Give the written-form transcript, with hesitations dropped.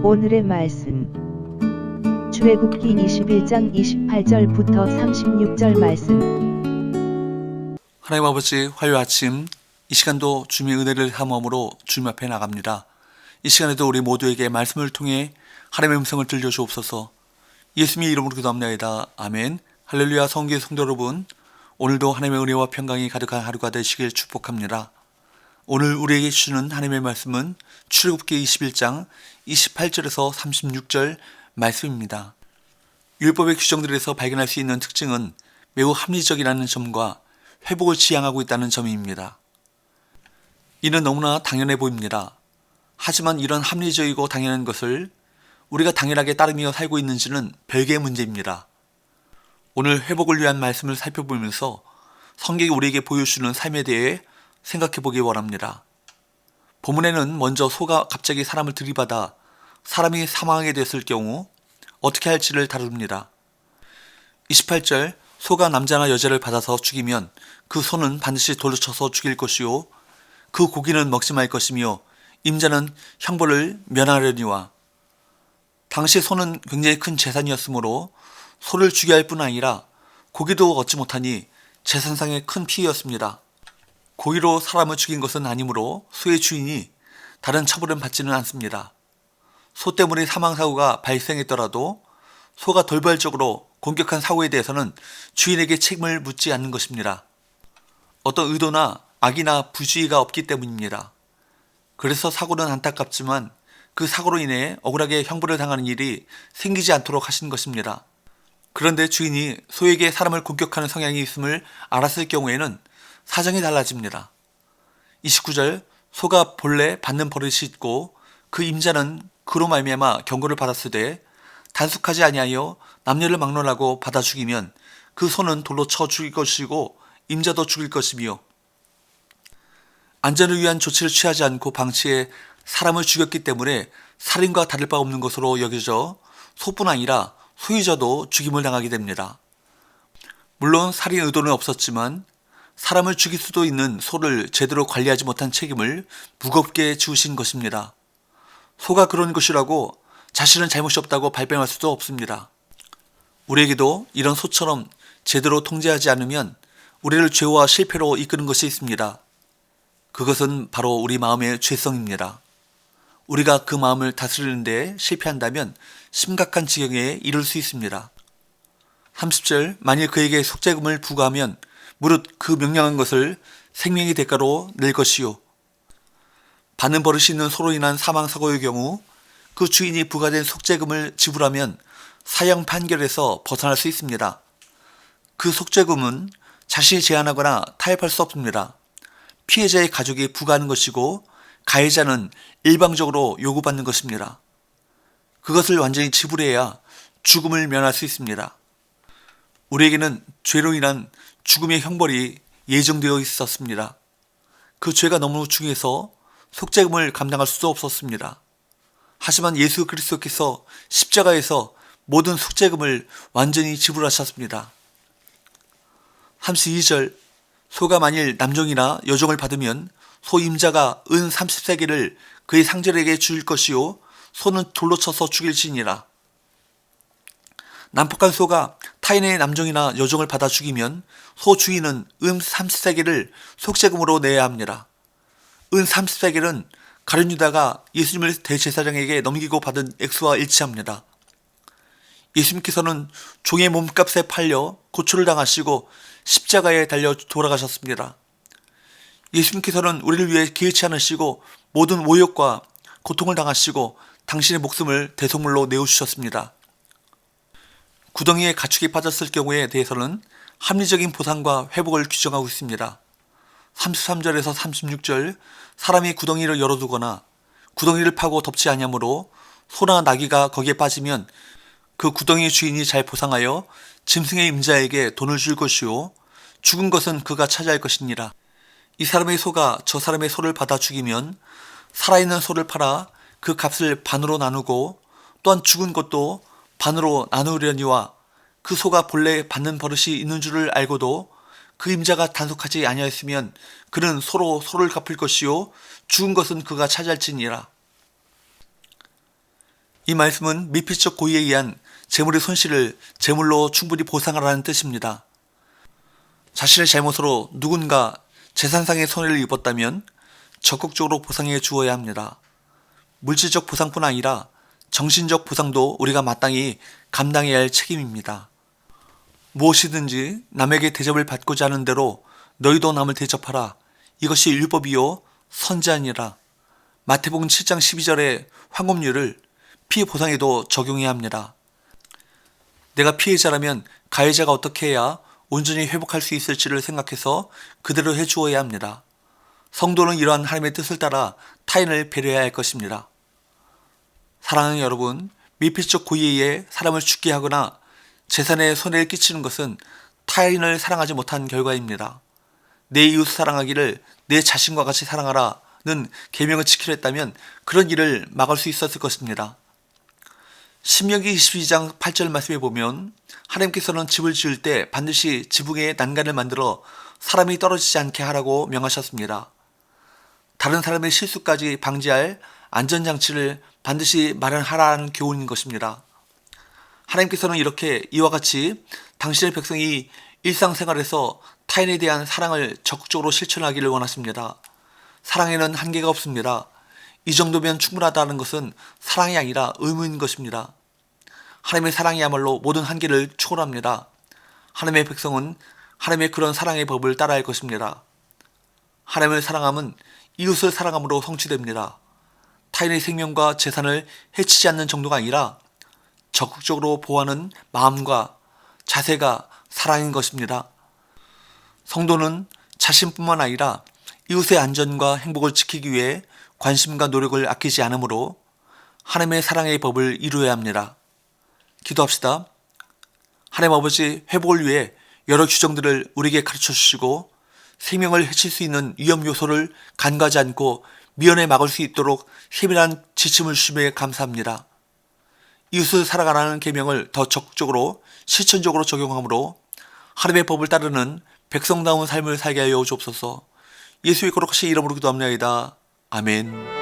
오늘의 말씀 출애굽기 21장 28절부터 36절 말씀. 하나님 아버지, 화요일 아침 이 시간도 주님의 은혜를 사모함으로 주님 앞에 나갑니다. 이 시간에도 우리 모두에게 말씀을 통해 하나님의 음성을 들려주옵소서. 예수님의 이름으로 기도합니다. 아멘. 할렐루야. 성교의 성도 여러분, 오늘도 하나님의 은혜와 평강이 가득한 하루가 되시길 축복합니다. 오늘 우리에게 주시는 하나님의 말씀은 출애굽기 21장 28절에서 36절 말씀입니다. 율법의 규정들에서 발견할 수 있는 특징은 매우 합리적이라는 점과 회복을 지향하고 있다는 점입니다. 이는 너무나 당연해 보입니다. 하지만 이런 합리적이고 당연한 것을 우리가 당연하게 따르며 살고 있는지는 별개의 문제입니다. 오늘 회복을 위한 말씀을 살펴보면서 성경이 우리에게 보여주는 삶에 대해 생각해 보기 원합니다. 본문에는 먼저 소가 갑자기 사람을 들이받아 사람이 사망하게 됐을 경우 어떻게 할지를 다룹니다. 28절, 소가 남자나 여자를 받아서 죽이면 그 소는 반드시 돌로 쳐서 죽일 것이요 그 고기는 먹지 말 것이며 임자는 형벌을 면하려니와. 당시 소는 굉장히 큰 재산이었으므로 소를 죽여야 할 뿐 아니라 고기도 얻지 못하니 재산상의 큰 피해였습니다. 고의로 사람을 죽인 것은 아니므로 소의 주인이 다른 처벌은 받지는 않습니다. 소 때문에 사망사고가 발생했더라도 소가 돌발적으로 공격한 사고에 대해서는 주인에게 책임을 묻지 않는 것입니다. 어떤 의도나 악이나 부주의가 없기 때문입니다. 그래서 사고는 안타깝지만 그 사고로 인해 억울하게 형벌을 당하는 일이 생기지 않도록 하신 것입니다. 그런데 주인이 소에게 사람을 공격하는 성향이 있음을 알았을 경우에는 사정이 달라집니다. 29절, 소가 본래 받는 버릇이 있고 그 임자는 그로 말미암아 경고를 받았으되 단속하지 아니하여 남녀를 막론하고 받아 죽이면 그 소는 돌로 쳐 죽일 것이고 임자도 죽일 것이며. 안전을 위한 조치를 취하지 않고 방치해 사람을 죽였기 때문에 살인과 다를 바 없는 것으로 여겨져 소뿐 아니라 소유자도 죽임을 당하게 됩니다. 물론 살인 의도는 없었지만 사람을 죽일 수도 있는 소를 제대로 관리하지 못한 책임을 무겁게 지우신 것입니다. 소가 그런 것이라고 자신은 잘못이 없다고 발뺌할 수도 없습니다. 우리에게도 이런 소처럼 제대로 통제하지 않으면 우리를 죄와 실패로 이끄는 것이 있습니다. 그것은 바로 우리 마음의 죄성입니다. 우리가 그 마음을 다스리는 데 실패한다면 심각한 지경에 이를 수 있습니다. 30절, 만일 그에게 속죄금을 부과하면 무릇 그 명령한 것을 생명의 대가로 낼 것이요. 받는 버릇이 있는 소로 인한 사망사고의 경우 그 주인이 부과된 속죄금을 지불하면 사형 판결에서 벗어날 수 있습니다. 그 속죄금은 자신이 제한하거나 타협할 수 없습니다. 피해자의 가족이 부과하는 것이고 가해자는 일방적으로 요구받는 것입니다. 그것을 완전히 지불해야 죽음을 면할 수 있습니다. 우리에게는 죄로 인한 죽음의 형벌이 예정되어 있었습니다. 그 죄가 너무 중해서 속죄금을 감당할 수도 없었습니다. 하지만 예수 그리스도께서 십자가에서 모든 속죄금을 완전히 지불하셨습니다. 32절, 소가 만일 남종이나 여종을 받으면 소 임자가 은 30세겔을 그의 상절에게 줄 것이요 소는 돌로 쳐서 죽일지니라. 난폭한 소가 타인의 남종이나 여종을 받아 죽이면 소 주인은 은 30세겔을 속죄금으로 내야 합니다. 은 30세겔은 가룟 유다가 예수님을 대제사장에게 넘기고 받은 액수와 일치합니다. 예수님께서는 종의 몸값에 팔려 고초를 당하시고 십자가에 달려 돌아가셨습니다. 예수님께서는 우리를 위해 개의치 않으시고 모든 모욕과 고통을 당하시고 당신의 목숨을 대속물로 내어주셨습니다. 구덩이에 가축이 빠졌을 경우에 대해서는 합리적인 보상과 회복을 규정하고 있습니다. 33절에서 36절, 사람이 구덩이를 열어두거나 구덩이를 파고 덮지 아니하므로 소나 나귀가 거기에 빠지면 그 구덩이의 주인이 잘 보상하여 짐승의 임자에게 돈을 줄 것이요 죽은 것은 그가 차지할 것이니라. 이 사람의 소가 저 사람의 소를 받아 죽이면 살아있는 소를 팔아 그 값을 반으로 나누고 또한 죽은 것도 반으로 나누려니와 그 소가 본래 받는 버릇이 있는 줄을 알고도 그 임자가 단속하지 아니하였으면 그는 소로 소를 갚을 것이요 죽은 것은 그가 차지할지니라. 이 말씀은 미필적 고의에 의한 재물의 손실을 재물로 충분히 보상하라는 뜻입니다. 자신의 잘못으로 누군가 재산상의 손해를 입었다면 적극적으로 보상해 주어야 합니다. 물질적 보상뿐 아니라 정신적 보상도 우리가 마땅히 감당해야 할 책임입니다. 무엇이든지 남에게 대접을 받고자 하는 대로 너희도 남을 대접하라. 이것이 율법이요 선지자니라. 마태복음 7장 12절의 황금률을 피해 보상에도 적용해야 합니다. 내가 피해자라면 가해자가 어떻게 해야 온전히 회복할 수 있을지를 생각해서 그대로 해주어야 합니다. 성도는 이러한 하나님의 뜻을 따라 타인을 배려해야 할 것입니다. 사랑하는 여러분, 미필적 고의에 의해 사람을 죽게 하거나 재산에 손해를 끼치는 것은 타인을 사랑하지 못한 결과입니다. 내 이웃 사랑하기를 내 자신과 같이 사랑하라는 계명을 지키려 했다면 그런 일을 막을 수 있었을 것입니다. 신명기 22장 8절 말씀에 보면 하나님께서는 집을 지을 때 반드시 지붕에 난간을 만들어 사람이 떨어지지 않게 하라고 명하셨습니다. 다른 사람의 실수까지 방지할 안전장치를 반드시 마련하라는 교훈인 것입니다. 하나님께서는 이렇게 이와 같이 당신의 백성이 일상생활에서 타인에 대한 사랑을 적극적으로 실천하기를 원하십니다. 사랑에는 한계가 없습니다. 이 정도면 충분하다는 것은 사랑이 아니라 의무인 것입니다. 하나님의 사랑이야말로 모든 한계를 초월합니다. 하나님의 백성은 하나님의 그런 사랑의 법을 따라야 할 것입니다. 하나님을 사랑함은 이웃을 사랑함으로 성취됩니다. 타인의 생명과 재산을 해치지 않는 정도가 아니라 적극적으로 보호하는 마음과 자세가 사랑인 것입니다. 성도는 자신뿐만 아니라 이웃의 안전과 행복을 지키기 위해 관심과 노력을 아끼지 않으므로 하나님의 사랑의 법을 이루어야 합니다. 기도합시다. 하나님 아버지, 회복을 위해 여러 규정들을 우리에게 가르쳐 주시고 생명을 해칠 수 있는 위험 요소를 간과하지 않고 미연에 막을 수 있도록 세밀한 지침을 주심에 감사합니다. 이웃을 사랑하라는 계명을 더 적극적으로 실천적으로 적용함으로 하나님의 법을 따르는 백성다운 삶을 살게 하여 주옵소서. 예수의 거룩하신 이름으로 기도합니다. 아멘.